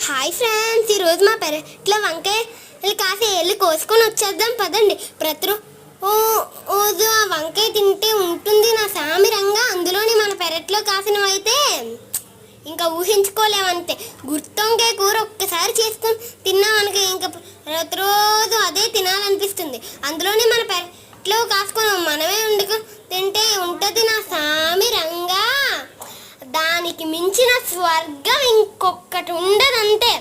Hi friends, ఈరోజు మా పెరట్లో వంకాయలు కాసి వెళ్ళి కోసుకొని వచ్చేద్దాం పదండి. రోజు ఆ వంకాయ తింటే ఉంటుంది నా సామిరంగా. అందులోని మన పెరట్లో కాసినవి అయితే ఇంకా ఊహించుకోలేమంతే. గుత్తొంకాయ కూర ఒక్కసారి చేసుకొని తిన్నామనుకో ఇంకా ప్రతిరోజు అదే తినాలనిపిస్తుంది. అందులోని మన పెరట్లో కాసుకొని మనమే వండుకొని తింటే ఉంటుంది నా సామిరంగా. దానికి మించిన స్వర్గం ఇంకొకటి ఉండదంతే.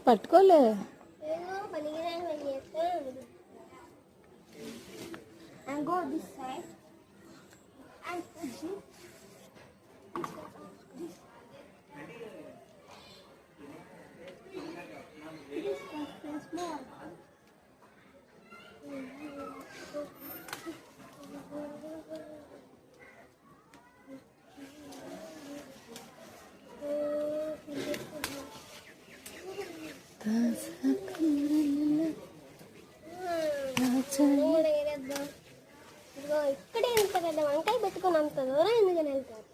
పట్టుకోలే and go this side and this. Small. ఇక్కడే ఎంత పెద్ద వంకాయ పెట్టుకుని అంత దూరం ఎందుకని వెళ్తారు?